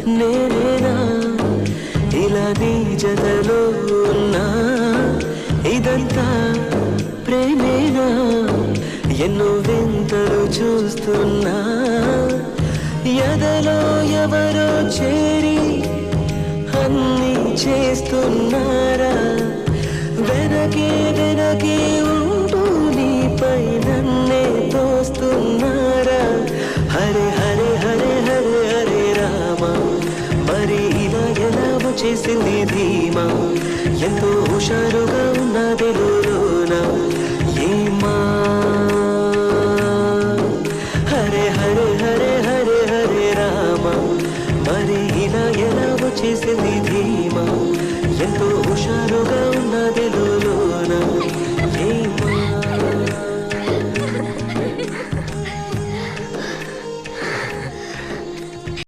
నేనేనా ఇలా నీ జతలో ఉన్నా ఇదంతా ప్రేమేనా ఎన్నో వింతలు చూస్తున్నా ఎదలో ఎవరో చేరి అన్నీ చేస్తున్నారా వెనకే వెనకే ఉంటూ నీపై నన్నే తోస్తున్నారా హరే హరే హరే హరే హరే రామ మరి ఇలా ఎలా వచ్చేసింది ధీమా ఎంతో హుషారుగా